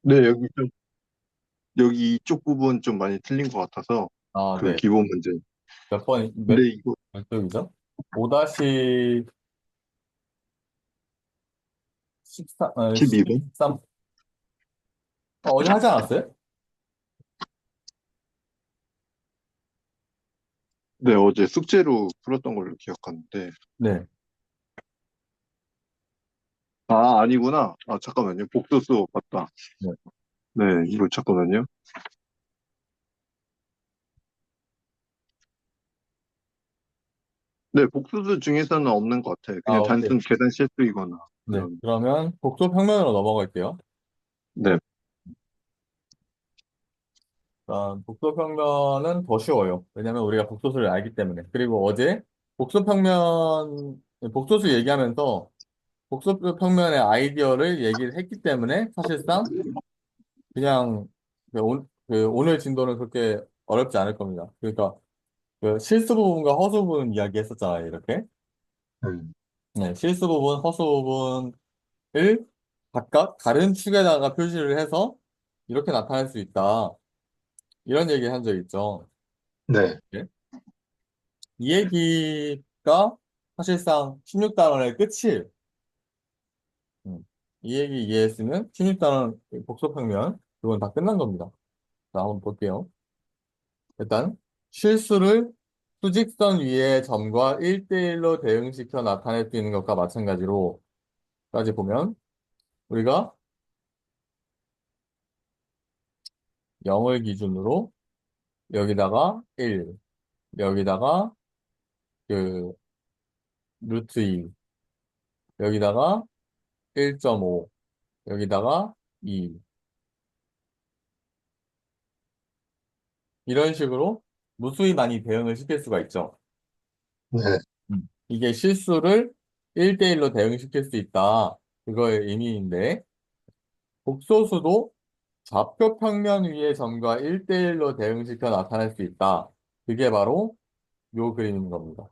네, 여기 이쪽 부분 좀 많이 틀린 것 같아서 아, 그 네. 기본 문제. 근데 이거 몇 쪽이죠? 5-13, 12번? 13. 어제 하지 않았어요? 네, 어제 숙제로 풀었던 걸로 기억하는데. 네. 아, 아니구나. 아, 잠깐만요. 복소수 맞다. 네. 네, 이거 잠깐만요. 네, 복소수 중에서는 없는 것 같아요. 아, 그냥 오케이. 단순 계산 실수이거나 네. 그런. 그러면 복소 평면으로 넘어갈게요. 네, 복소 평면은 더 쉬워요. 왜냐면 우리가 복소수를 알기 때문에. 그리고 어제 복소수 얘기하면서 복소 평면의 아이디어를 얘기를 했기 때문에 사실상 그냥 오늘 진도는 그렇게 어렵지 않을 겁니다. 그러니까 그 실수 부분과 허수 부분 이야기했었잖아요. 이렇게. 음, 네, 실수 부분, 허수 부분을 각각 다른 축에다가 표시를 해서 이렇게 나타낼 수 있다. 이런 얘기 한 적 있죠. 네, 네. 이 얘기가 사실상 16단원의 끝이에요. 이 얘기 이해했으면 16단원 복소평면 그건 다 끝난 겁니다. 자, 한번 볼게요. 일단 실수를 수직선 위의 점과 1대1로 대응시켜 나타낼 수 있는 것과 마찬가지로까지 보면 우리가 0을 기준으로 여기다가 1, 여기다가 그 루트 2, 여기다가 1.5, 여기다가 2 이런 식으로 무수히 많이 대응을 시킬 수가 있죠. 네, 이게 실수를 1대1로 대응시킬 수 있다. 그거의 의미인데 복소수도 좌표 평면 위의 점과 1대1로 대응시켜 나타낼 수 있다. 그게 바로 요 그림인 겁니다.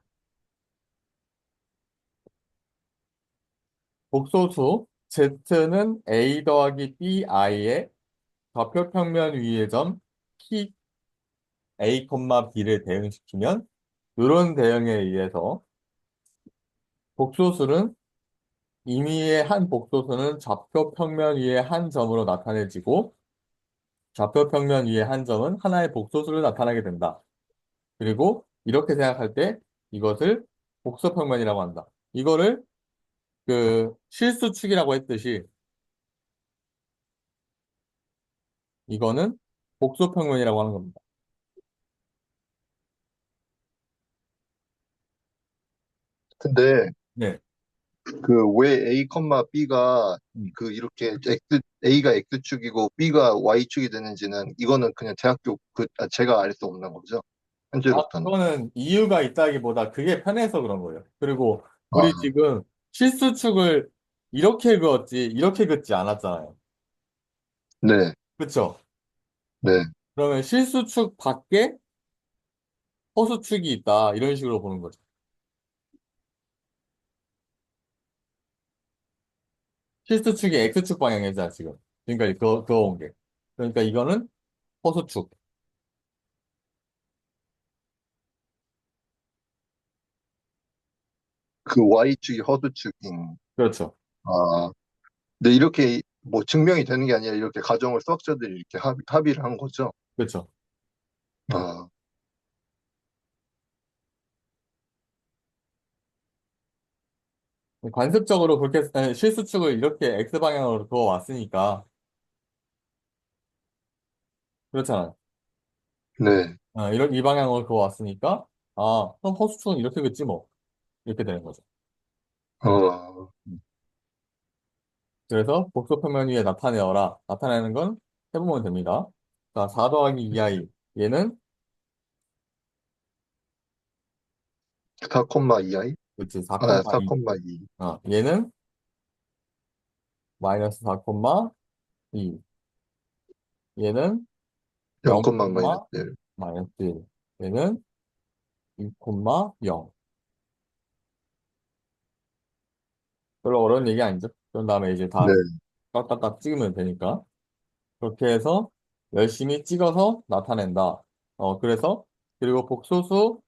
복소수 Z는 A 더하기 BI의 좌표 평면 위의 점 P A, B를 대응시키면 이런 대응에 의해서 복소수는 임의의 한 복소수는 좌표 평면 위의 한 점으로 나타내지고 좌표 평면 위의 한 점은 하나의 복소수를 나타나게 된다. 그리고 이렇게 생각할 때 이것을 복소 평면이라고 한다. 이거를 그 실수축이라고 했듯이 이거는 복소 평면이라고 하는 겁니다. 근데 네. 그 왜 A, B가 음. 그 이렇게 A가 X축이고 B가 Y축이 되는지는 이거는 그냥 대학교 제가 알 수 없는 거죠. 현재로서는. 그거는 이유가 있다기보다 그게 편해서 그런 거예요. 그리고 우리 아, 지금 실수축을 이렇게 그었지, 이렇게 긋지 않았잖아요. 네, 그쵸? 네. 그러면 실수축 밖에 허수축이 있다. 이런 식으로 보는 거죠. 실수축이 X축 방향이잖아, 지금. 그러니까 그거 온 게. 그러니까 이거는 허수축. 그 Y축이 허수축인. 그렇죠. 아, 근데 이렇게 뭐 증명이 되는 게 아니라 이렇게 가정을 수학자들이 이렇게 합의를 한 거죠. 그렇죠. 아, 관습적으로 그렇게 실수축을 이렇게 X 방향으로 그어 왔으니까 그렇잖아요. 네. 이런 이 방향으로 그어 왔으니까 그럼 허수축은 이렇게 긋지 뭐 이렇게 되는 거죠. 어, 음. 그래서 복소평면 위에 나타내어라. 나타내는 건 해보면 됩니다. 자, 4 더하기 2i. 얘는, 4,2i? 그치, 아, 4,2. 4,2. 얘는 마이너스 4,2. 얘는 0, 0, 마이너스 1. 마이너스 1. 얘는 2, 0. 별로 어려운 얘기 아니죠? 그런 다음에 이제 네. 다 딱딱딱 찍으면 되니까. 그렇게 해서 열심히 찍어서 나타낸다. 그래서 그리고 복소수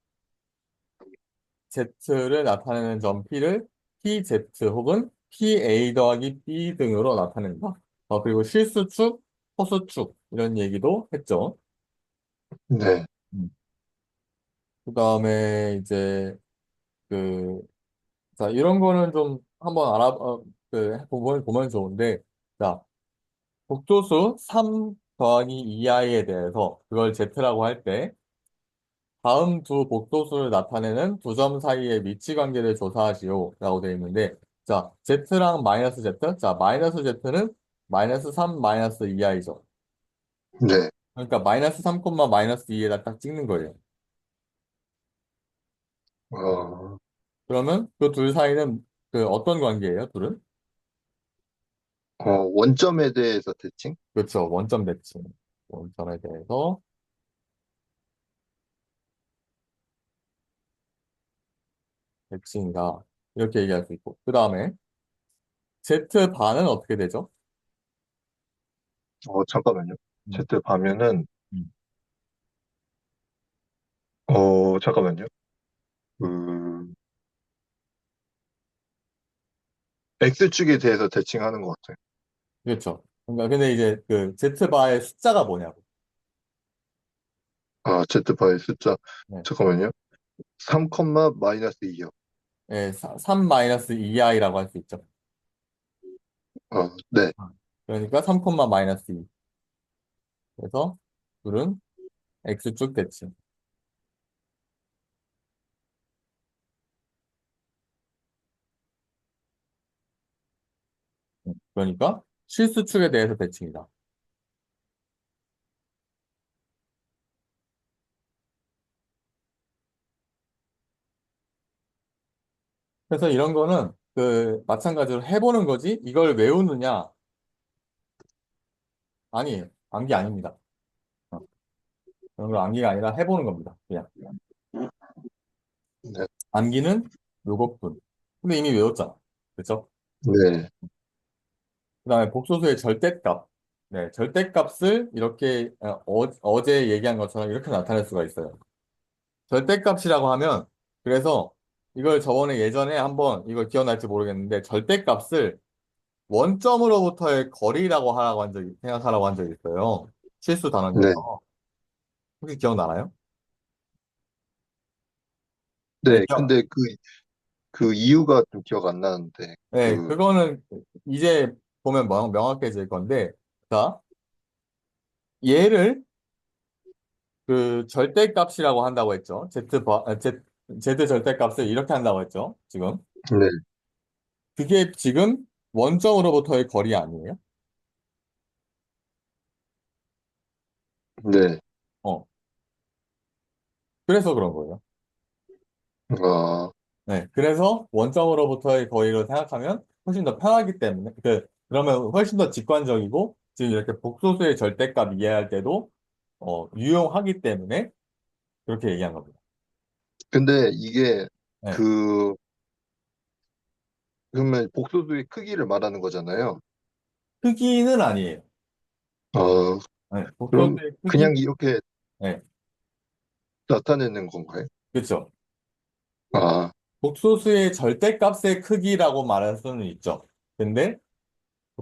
Z를 나타내는 점 P를 PZ 혹은 PA 더하기 B 등으로 나타낸다. 그리고 실수축, 허수축 이런 얘기도 했죠. 네. 음. 그다음에 이제 그 자, 이런 거는 좀 한번 보면 좋은데, 자, 복소수 3 더하기 2i에 대해서 그걸 Z라고 할 때, 다음 두 복소수를 나타내는 두 점 사이의 위치 관계를 조사하시오. 라고 되어 있는데, 자, Z랑 마이너스 Z, 자, 마이너스 Z는 마이너스 3 마이너스 2i죠. 네. 그러니까 마이너스 3, 마이너스 2에다 딱 찍는 거예요. 어, 그러면 그 둘 사이는 그 어떤 관계예요, 둘은? 원점에 대해서 대칭? 그렇죠. 원점 대칭. 원점에 대해서 대칭이다. 이렇게 얘기할 수 있고. 그 다음에 Z반은 어떻게 되죠? 잠깐만요. 음, Z 가면은, 음. 잠깐만요. 그, X축에 대해서 대칭하는 것 같아요. 그렇죠. 그러니까 근데 이제 그 Z바의 숫자가 뭐냐고. 아, Z바의 숫자. 네. 잠깐만요. 3, 마이너스 2요. 예, 3-2i라고 할 수 있죠. 네. 그러니까 3, 마이너스 2. 그래서 둘은 X축 대칭. 그러니까 실수축에 대해서 대칭이다. 그래서 이런 거는 그 마찬가지로 해보는 거지 이걸 외우느냐? 아니에요. 암기 아닙니다. 어, 그런 거 암기가 아니라 해보는 겁니다. 그냥. 네. 암기는 요것뿐. 근데 이미 외웠잖아. 그렇죠? 네. 그다음에 복소수의 절대값. 네, 절대값을 이렇게 어제 얘기한 것처럼 이렇게 나타낼 수가 있어요. 절대값이라고 하면 그래서 이걸 저번에 예전에 한번 이걸 기억날지 모르겠는데 절대값을 원점으로부터의 거리라고 하라고 한 적이 생각하라고 한 적이 있어요. 실수 네. 단원에서 혹시 기억나나요? 네, 네. 근데 그 이유가 좀 기억 안 나는데, 네, 그거는 이제 보면 명확해질 건데 자 얘를 그 절대값이라고 한다고 했죠. Z 절대값을 이렇게 한다고 했죠. 지금. 네. 그게 지금 원점으로부터의 거리 아니에요? 네. 어. 그래서 그런 거예요. 아, 네. 그래서 원점으로부터의 거리로 생각하면 훨씬 더 편하기 때문에, 그러면 훨씬 더 직관적이고, 지금 이렇게 복소수의 절대값 이해할 때도, 유용하기 때문에 그렇게 얘기한 겁니다. 근데 이게, 네. 그, 그러면 복소수의 크기를 말하는 거잖아요. 크기는 아니에요. 어, 네. 그럼 복소수의 크기, 그냥 이렇게 네. 나타내는 건가요? 그렇죠. 아, 복소수의 절대값의 크기라고 말할 수는 있죠. 근데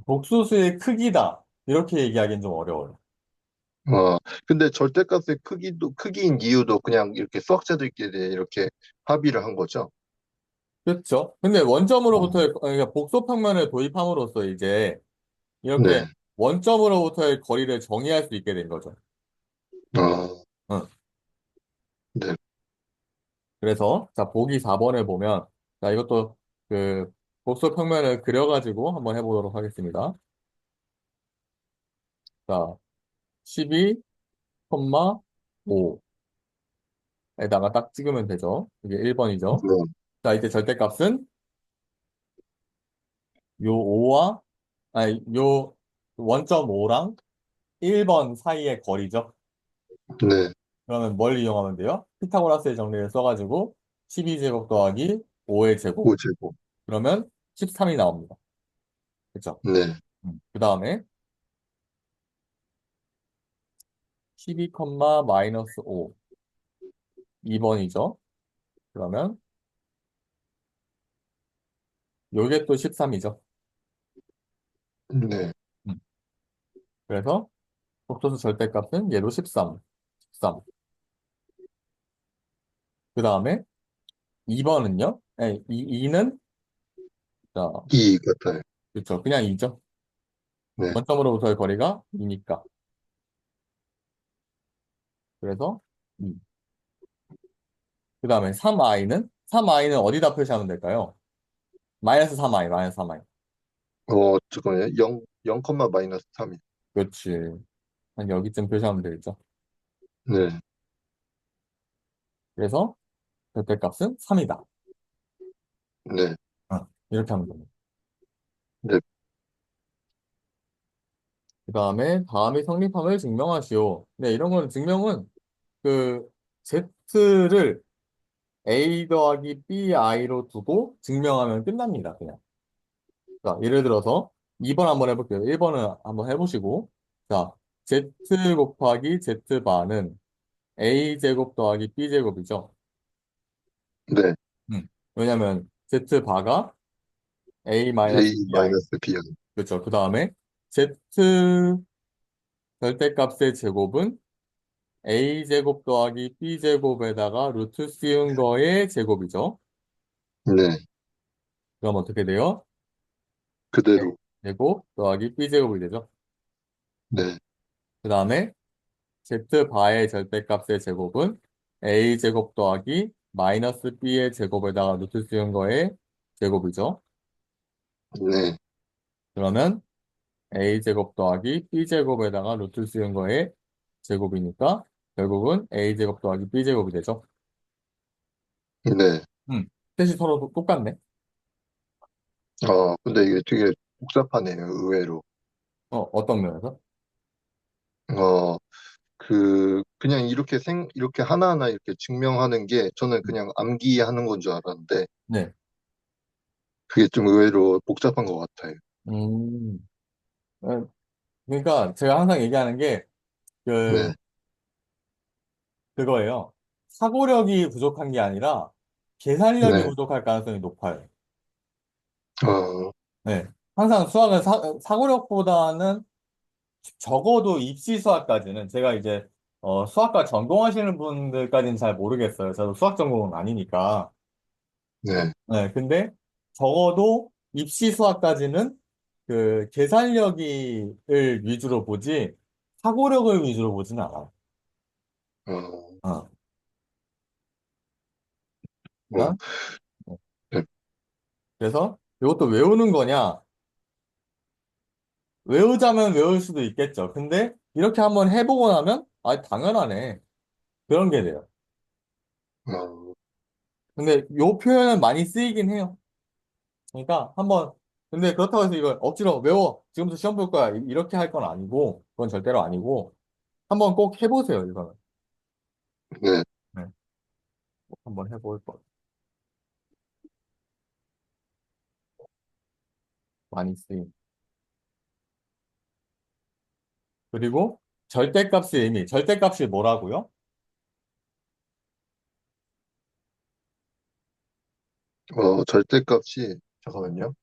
복소수의 크기다. 이렇게 얘기하기는 좀 어려워요. 어, 근데 절대값의 크기인 이유도 그냥 이렇게 수학자들끼리 이렇게 합의를 한 거죠. 그렇죠. 근데 원점으로부터의, 어, 그러니까 복소평면을 도입함으로써 이제 이렇게 네. 원점으로부터의 거리를 정의할 수 있게 된 거죠. 어, 응. 네. 그래서, 자, 보기 4번에 보면, 자, 이것도 그 복소평면을 그려가지고 한번 해보도록 하겠습니다. 자, 12,5에다가 딱 찍으면 되죠. 이게 1번이죠. 네. 자, 이때 절대값은 요 5와, 아니, 요 원점 5랑 1번 사이의 거리죠. 네. 그러면 뭘 이용하면 돼요? 피타고라스의 정리를 써가지고 12제곱 더하기 5의 제곱. 5제곱. 그러면 13이 나옵니다. 그쵸? 네. 그 다음에 12, 마이너스 5. 2번이죠. 그러면 요게 또 13이죠. 네. 그래서 복소수 절대값은 얘도 13. 13. 그 다음에 2번은요? 네, 2는, 자, 2 같아요. 그렇죠. 그냥 2죠. 네. 원점으로부터의 거리가 2니까. 그래서 2. 그 다음에 3i는 어디다 표시하면 될까요? 마이너스 3i, 마이너스 3i. 잠깐만요. 0, 마이너스 3이. 그렇지. 한 여기쯤 표시하면 되겠죠. 네. 그래서 절대값은 3이다. 네. 이렇게 하면 됩니다. 네. 그 다음에 다음이 성립함을 증명하시오. 네, 이런 거는 증명은 그 z를 a 더하기 bi로 두고 증명하면 끝납니다. 그냥. 자, 예를 들어서 2번 한번 해볼게요. 1번은 한번 해보시고. 자, z 곱하기 z바는 a제곱 더하기 b제곱이죠. 네. 왜냐면 z바가 a A 마이너스 bi. 마이너스 B요. 그렇죠. 그 다음에 z 절대값의 제곱은 a제곱 더하기 b제곱에다가 루트 씌운 거의 제곱이죠. 네. 그럼 어떻게 돼요? 그대로. 제곱 더하기 b제곱이 되죠. 네. 그 다음에 z바의 절대값의 제곱은 a제곱 더하기 마이너스 b의 제곱에다가 루트 씌운 거의 제곱이죠. 네. 그러면 a제곱 더하기 b제곱에다가 루트 씌운 거의 제곱이니까 결국은 a제곱 더하기 b제곱이 되죠. 네. 음, 셋이 서로 똑같네. 근데 이게 되게 복잡하네요. 의외로. 어떤 면에서? 어, 그냥 이렇게 하나하나 이렇게 증명하는 게 저는 그냥 암기하는 건 줄 알았는데, 네. 그게 좀 의외로 복잡한 것 같아요. 음, 그러니까 제가 항상 얘기하는 게, 그, 네. 그거예요. 사고력이 부족한 게 아니라 계산력이 네. 부족할 가능성이 높아요. 어, 네. 항상 수학은 사고력보다는 적어도 입시 수학까지는 제가 이제, 수학과 전공하시는 분들까지는 잘 모르겠어요. 저도 수학 전공은 아니니까. 네. 네. 근데 적어도 입시 수학까지는 그 계산력을 위주로 보지 사고력을 위주로 보지는 않아요. 어, 어. 어, 그러니까 네. 그래서 이것도 외우는 거냐? 외우자면 외울 수도 있겠죠. 근데 이렇게 한번 해보고 나면 당연하네. 그런 게 돼요. 어, 근데 요 표현은 많이 쓰이긴 해요. 그러니까 한번 근데 그렇다고 해서 이걸 억지로 외워. 지금부터 시험 볼 거야. 이렇게 할 건 아니고 그건 절대로 아니고 한번 꼭 해보세요. 이거는. 네. 네. 꼭 한번 해볼 거 많이 쓰임. 그리고 절대값의 의미. 절대값이 뭐라고요? 절대값이, 잠깐만요.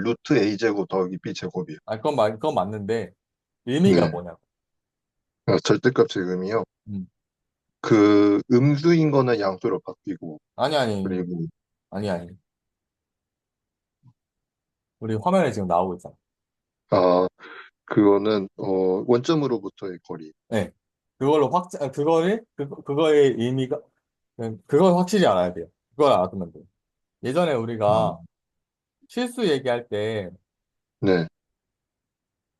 루트 A제곱 더하기 B제곱이요. 그건 맞는데 의미가 네. 뭐냐고. 절대값의 의미요. 음. 음수인 거는 양수로 바뀌고, 아니, 아니, 그리고, 아니. 우리 화면에 지금 나오고 있잖아. 아, 그거는, 원점으로부터의 거리. 네. 그거의 의미가, 그걸 확실히 알아야 돼요. 그걸 알아두면 돼요. 예전에 우리가 음. 실수 얘기할 때, 네.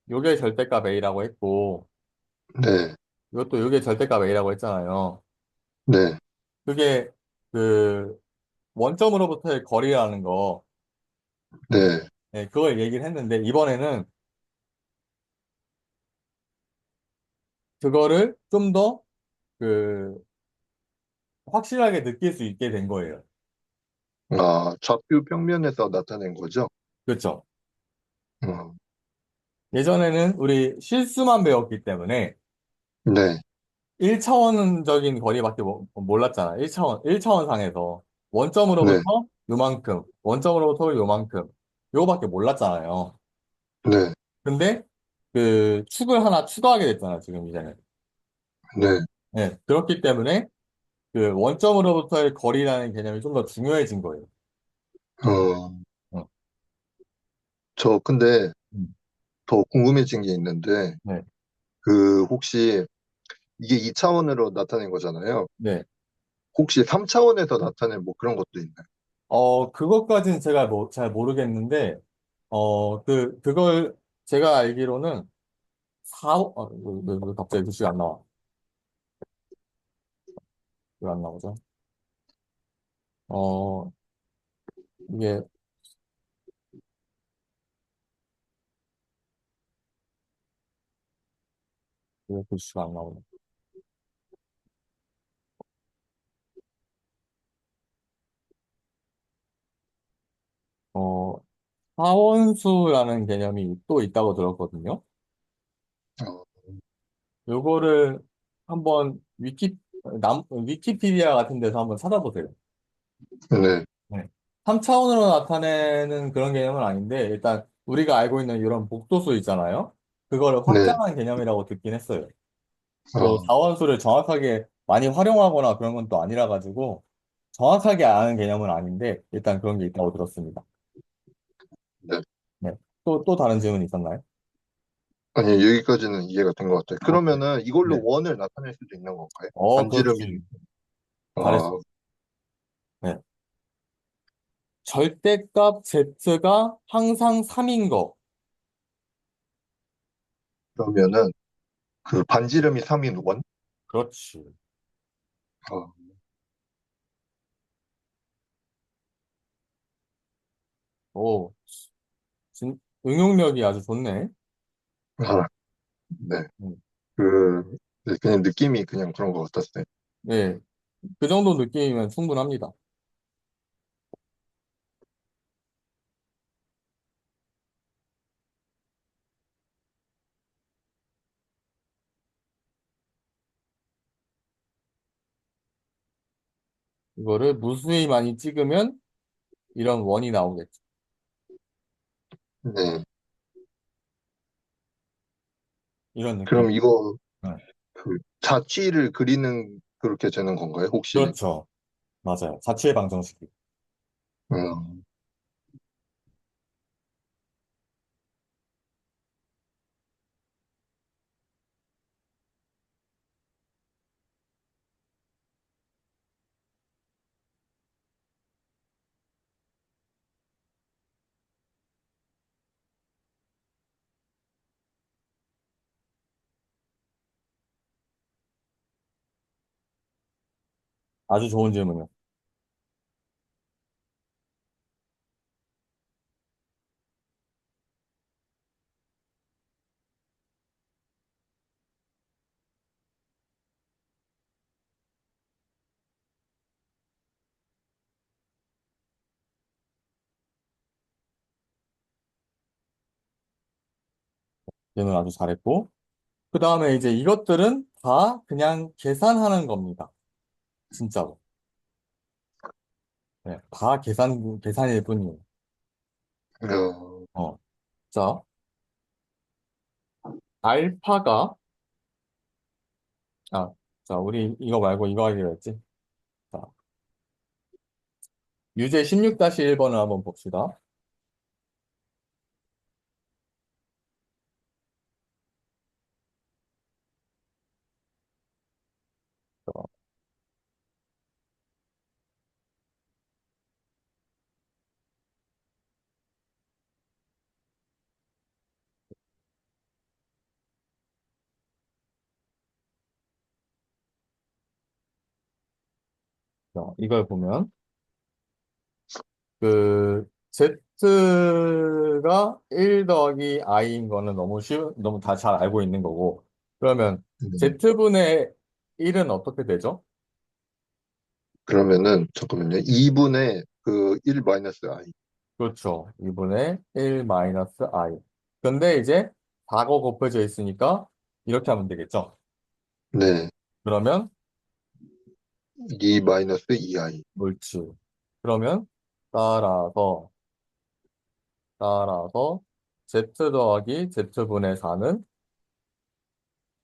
요게 절대값 A라고 했고, 네. 이것도 요게 절대값 A라고 했잖아요. 네. 그게, 그, 원점으로부터의 거리라는 거, 네. 네, 그걸 얘기를 했는데, 이번에는 그거를 좀 더, 그, 확실하게 느낄 수 있게 된 거예요. 좌표 평면에서 나타낸 거죠? 그렇죠? 어, 예전에는 우리 실수만 배웠기 때문에 네, 1차원적인 거리밖에 몰랐잖아. 1차원 상에서. 네, 원점으로부터 요만큼, 원점으로부터 요만큼. 요거밖에 몰랐잖아요. 네, 근데 그 축을 하나 추가하게 됐잖아, 지금 이제는. 네. 네, 그렇기 때문에 그 원점으로부터의 거리라는 개념이 좀 더 중요해진 거예요. 어, 어, 저 근데 음, 더 궁금해진 게 있는데, 네, 그 혹시 이게 2차원으로 나타낸 거잖아요. 네. 혹시 3차원에서 나타낸 뭐 그런 것도 있나요? 그것까지는 제가 뭐 잘 모르겠는데, 그걸 제가 알기로는 왜 갑자기 글씨가 안 나와? 왜 안 나오죠? 어, 이게 왜 글씨가 안 나오네. 어, 하원수라는 개념이 또 있다고 들었거든요. 어, 요거를 한번 위키피디아 같은 데서 한번 찾아보세요. 네, 네. 3차원으로 나타내는 그런 개념은 아닌데, 일단 우리가 알고 있는 이런 복도수 있잖아요. 그거를 네, 확장한 개념이라고 듣긴 했어요. 또 어, 4원수를 정확하게 많이 활용하거나 그런 건 또 아니라 가지고 정확하게 아는 개념은 아닌데, 일단 그런 게 있다고 들었습니다. 네. 네. 또 다른 질문 있었나요? 아니, 여기까지는 이해가 된 것 같아요. 오케이. 그러면은 이걸로 네. 원을 나타낼 수도 있는 건가요? 반지름이. 그렇지. 아, 잘했어. 네. 절대값 Z가 항상 3인 거. 그러면은 그 반지름이 3인 원? 그렇지. 어, 오, 응용력이 아주 좋네. 아, 네. 음. 네, 그냥 느낌이 그냥 그런 것 같았어요. 네. 그 정도 느낌이면 충분합니다. 이거를 무수히 많이 찍으면 이런 원이 나오겠죠. 네. 이런 느낌. 그럼 이거 네. 그 자취를 그리는 그렇게 되는 건가요? 혹시? 그렇죠. 맞아요. 자취의 방정식이. 음, 아주 좋은 질문이요. 질문 아주 잘했고. 그 다음에 이제 이것들은 다 그냥 계산하는 겁니다. 진짜로. 네. 다 계산일 뿐이에요. 어, 어. 자, 알파가, 아, 자, 우리 이거 말고 이거 하기로 했지. 자, 유제 16-1번을 한번 봅시다. 자, 이걸 보면, 그, Z가 1 더하기 I인 거는 너무 다 잘 알고 있는 거고. 그러면 네. Z분의 1은 어떻게 되죠? 그러면은 잠깐만요. 2분의 그 1 마이너스 i. 그렇죠. 2분의 1 마이너스 I. 근데 이제 4가 곱해져 있으니까 이렇게 하면 되겠죠. 네. 그러면 2 마이너스 2i. 옳지. 그러면 따라서 따라서 z 더하기 z분의 4는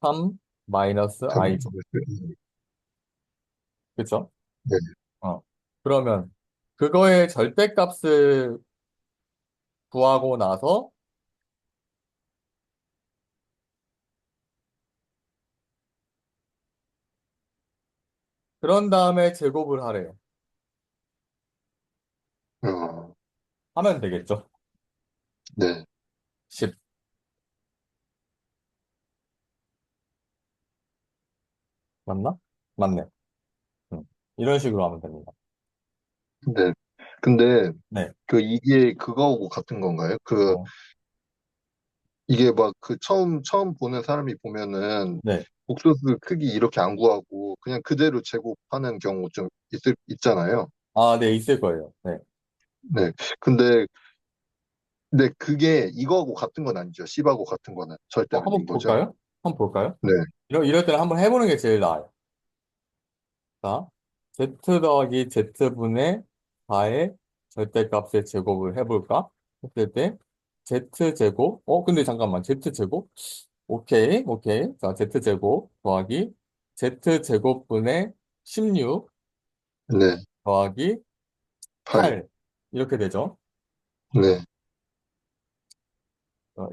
3 마이너스 3 i죠. 마이너스 2. 그쵸? 네. 어. 그러면 그거의 절대값을 구하고 나서 그런 다음에 제곱을 하래요. 어, 하면 되겠죠. 네. 10. 맞나? 맞네. 음. 이런 식으로 하면 됩니다. 네. 근데 네. 그 이게 그거하고 같은 건가요? 그 어. 이게 막 그 처음 보는 사람이 보면은 네. 복소수 크기 이렇게 안 구하고 그냥 그대로 제곱하는 경우 좀 있잖아요. 아, 네, 있을 거예요. 네. 네. 근데 그게 이거하고 같은 건 아니죠. 10하고 같은 거는 절대 한번 아닌 거죠. 볼까요? 한번 볼까요? 네. 이럴 때는 한번 해보는 게 제일 나아요. 자, z 더하기 z분의 4의 절대값의 제곱을 해볼까? 했을 때 z제곱, 근데 잠깐만, z제곱? 오케이, 오케이. 자, z제곱 더하기 z제곱분의 16 네. 더하기 8. 8 이렇게 되죠. 네.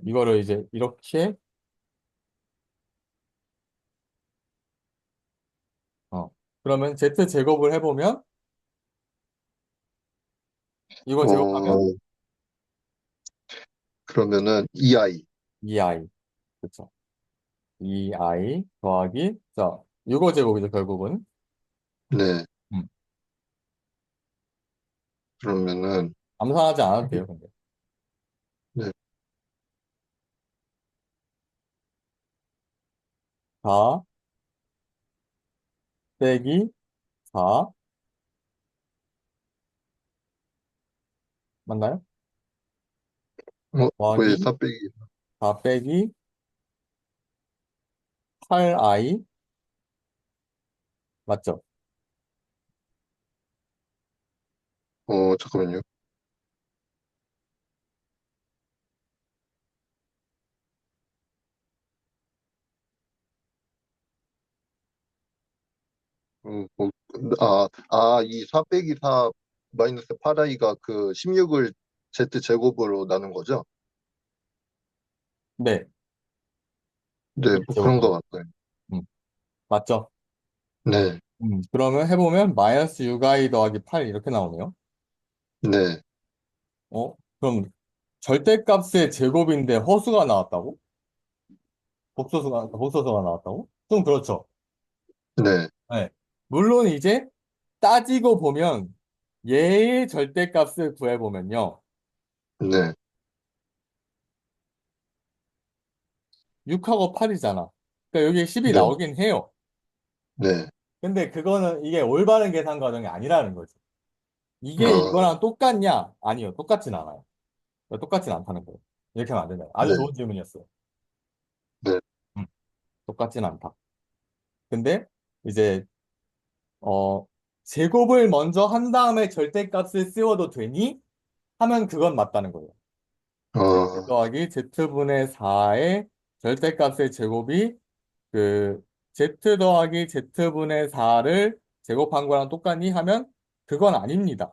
이거를 이제 이렇게 어, 그러면 z제곱을 해보면 이거 제곱하면 어, 그러면은 2i. 2i 그쵸? 2i 더하기 자 이거 제곱이죠 결국은 네. 음, 그러면은 암산하지 않아도 돼요 근데 네. 4 빼기 4 맞나요? 왜 더하기 4 빼기 4 빼기 8i 맞죠? 잠깐만요. 이 4 빼기 4 마이너스 8i가 그 16을 z 제곱으로 나눈 거죠? 네 네, 뭐 그런 거 제곱으로 같아요. 음, 맞죠? 네. 그러면 해보면 마이너스 6i 더하기 8 이렇게 나오네요 네. 그럼 절대값의 제곱인데 허수가 나왔다고? 복소수가 나왔다고? 좀 그렇죠. 네. 네. 물론 이제 따지고 보면 얘의 절대값을 구해보면요. 네. 6하고 8이잖아. 그러니까 여기에 10이 네. 나오긴 해요. 네. 근데 그거는 이게 올바른 계산 과정이 아니라는 거지. 이게 어, 이거랑 똑같냐? 아니요. 똑같진 않아요. 똑같진 않다는 거예요. 이렇게 하면 안 된다. 아주 네. 좋은 질문이었어요. 네. 음, 똑같진 않다. 근데 이제 어 제곱을 먼저 한 다음에 절대값을 씌워도 되니? 하면 그건 맞다는 거예요. z 어, 더하기 z분의 4의 절대값의 제곱이 그 z 더하기 z분의 4를 제곱한 거랑 똑같니 하면 그건 아닙니다.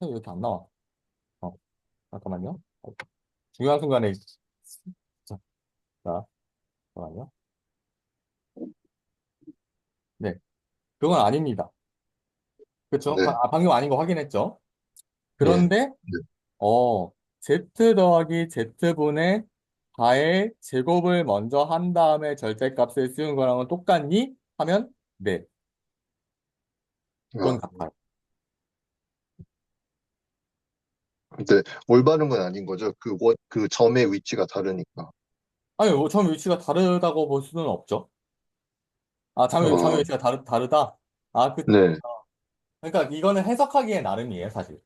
왜 이렇게 안 나와? 어, 잠깐만요. 중요한 순간에 자, 자, 잠깐만요. 네, 그건 아닙니다. 그렇죠? 네. 방금 아닌 거 확인했죠? 예. 그런데 네. 어 z 더하기 z분의 4의 제곱을 먼저 한 다음에 절대값을 씌운 거랑은 똑같니? 하면 네, 그건 아, 같아요. 근데 올바른 건 아닌 거죠. 그 점의 위치가 다르니까. 아니, 뭐, 점 위치가 다르다고 볼 수는 없죠. 아, 점 어, 위치가 다르다? 아, 네. 그러니까 이거는 해석하기에 나름이에요, 사실.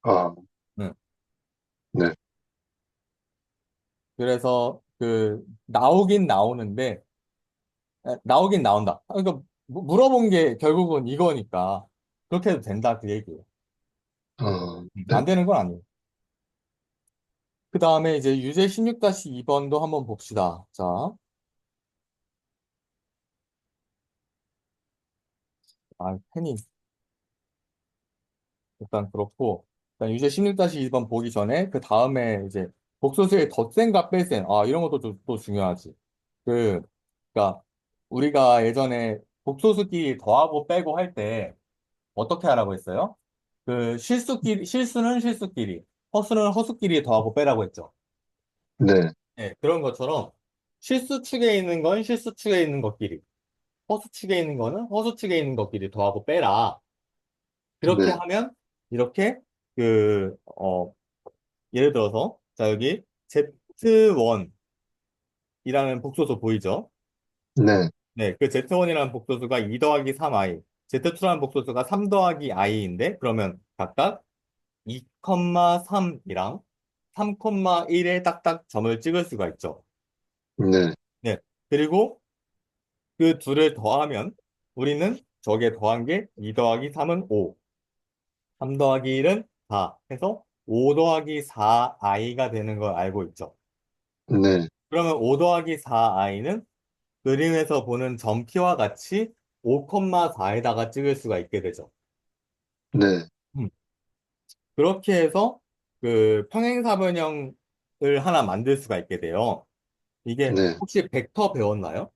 아, 응. 네. 그래서 나오긴 나오는데, 나오긴 나온다. 그러니까 물어본 게 결국은 이거니까 그렇게 해도 된다 그 얘기예요. 네, 안 되는 건 아니에요. 그 다음에 이제 유제 16-2번도 한번 봅시다. 자, 펜이 일단 그렇고, 일단 유제 16-2번 보기 전에 그 다음에 이제 복소수의 덧셈과 뺄셈, 이런 것도 또 중요하지. 그, 그러니까 우리가 예전에 복소수끼리 더하고 빼고 할 때 어떻게 하라고 했어요? 실수는 실수끼리, 허수는 허수끼리 더하고 빼라고 했죠. 네, 네, 그런 것처럼 실수축에 있는 건 실수축에 있는 것끼리, 허수축에 있는 거는 허수축에 있는 것끼리 더하고 빼라. 그렇게 네, 하면 이렇게 그, 어, 예를 들어서 자 여기 Z1이라는 복소수 보이죠? 네, 네, 그 Z1이라는 복소수가 2 더하기 3i, Z2라는 복소수가 3 더하기 i인데 그러면 각각 2,3이랑 3,1에 딱딱 점을 찍을 수가 있죠. 네, 네. 그리고 그 둘을 더하면 우리는 저게 더한 게 2 더하기 3은 5, 3 더하기 1은 4 해서 5 더하기 4i가 되는 걸 알고 있죠. 네, 그러면 5 더하기 4i는 그림에서 보는 점피와 같이 5,4에다가 찍을 수가 있게 되죠. 네, 음. 그렇게 해서 그 평행사변형을 하나 만들 수가 있게 돼요. 이게 네. 혹시 벡터 배웠나요?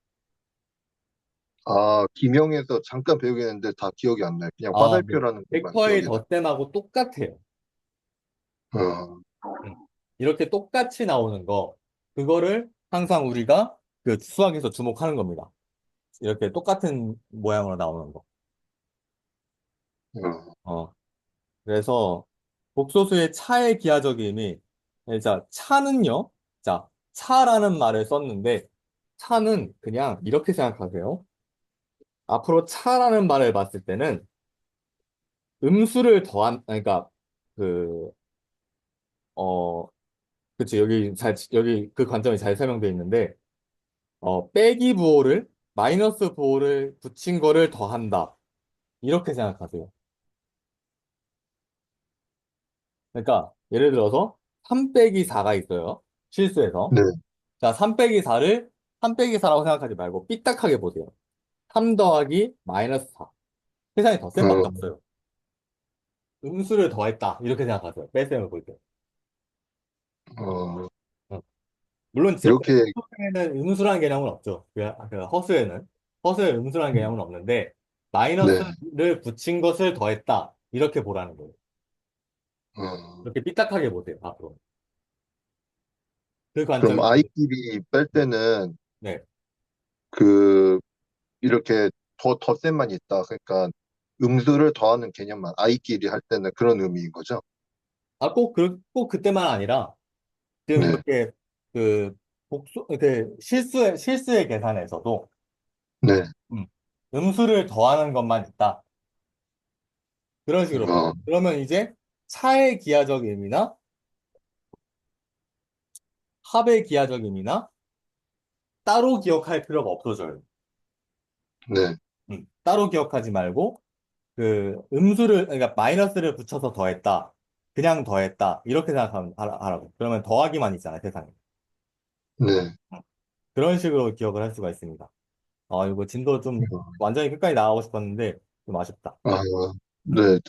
기명에서 잠깐 배우긴 했는데 다 기억이 안 나요. 그냥 네. 화살표라는 것만 벡터의 기억이 나요. 덧셈하고 똑같아요. 어, 음. 이렇게 똑같이 나오는 거, 그거를 항상 우리가 그 수학에서 주목하는 겁니다. 이렇게 똑같은 모양으로 나오는 거. 어, 어, 그래서 복소수의 차의 기하적 의미, 자, 차는요, 자, 차라는 말을 썼는데, 차는 그냥 이렇게 생각하세요. 앞으로 차라는 말을 봤을 때는 음수를 더한, 그러니까, 그, 어, 그치, 여기 그 관점이 잘 설명되어 있는데, 빼기 부호를, 마이너스 부호를 붙인 거를 더한다. 이렇게 생각하세요. 그러니까, 예를 들어서, 3 빼기 4가 있어요. 실수해서. 네, 자, 3 빼기 4를 3 빼기 4라고 생각하지 말고 삐딱하게 보세요. 3 더하기 마이너스 4. 세상에 덧셈밖에 어, 없어요. 음수를 더했다. 이렇게 생각하세요. 뺄셈을 볼 때. 어, 어. 물론 이렇게, Z4에는 음수라는 개념은 없죠. 그 허수에는. 허수에 음수라는 개념은 없는데 네, 마이너스를 붙인 것을 더했다. 이렇게 보라는 거예요. 어, 이렇게 삐딱하게 보세요. 앞으로. 그 그럼 관점이 아이끼리 뺄 때는 네. 그, 이렇게 덧셈만 있다. 그러니까 음수를 더하는 개념만 아이끼리 할 때는 그런 의미인 거죠? 꼭 그때만 아니라 지금 네, 이렇게 그 실수의 계산에서도 네, 음, 음수를 더하는 것만 있다. 그런 식으로 보세요. 어, 그러면 이제 차의 기하적 의미나 합의 기하적 의미나 따로 기억할 필요가 없어져요. 네, 따로 기억하지 말고 그러니까 마이너스를 붙여서 더했다. 그냥 더했다. 이렇게 생각하면 하라고. 그러면 더하기만 있잖아요, 세상에. 네, 음, 그런 식으로 기억을 할 수가 있습니다. 이거 진도 좀 어, 완전히 끝까지 나가고 싶었는데 좀 아쉽다. 아, 음. 네,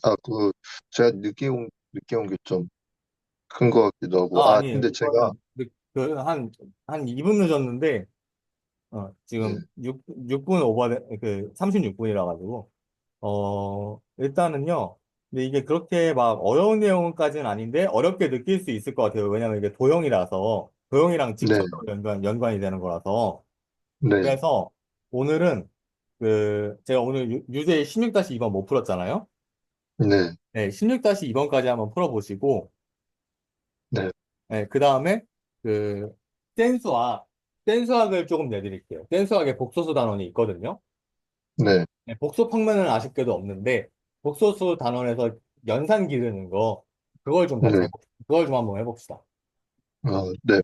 제가 늦게 온 게 좀 큰 것 같기도 하고, 아니에요. 근데 제가, 이거는 한 2분 늦었는데 네, 지금 6분 그 36분이라 가지고 일단은요. 근데 이게 그렇게 막 어려운 내용까지는 아닌데 어렵게 느낄 수 있을 것 같아요. 왜냐면 이게 도형이라서 도형이랑 네, 직접적으로 연관이 되는 거라서. 네, 그래서 오늘은 제가 오늘 유제 16-2번 못 풀었잖아요. 네, 네, 16-2번까지 한번 풀어보시고 네, 네, 그 다음에 그 센수학 센수학을 조금 내드릴게요. 센수학에 복소수 단원이 있거든요. 네, 네, 복소 평면은 아쉽게도 없는데 복소수 단원에서 연산 기르는 거 그걸 좀 네, 그걸 좀 한번 해봅시다. 네.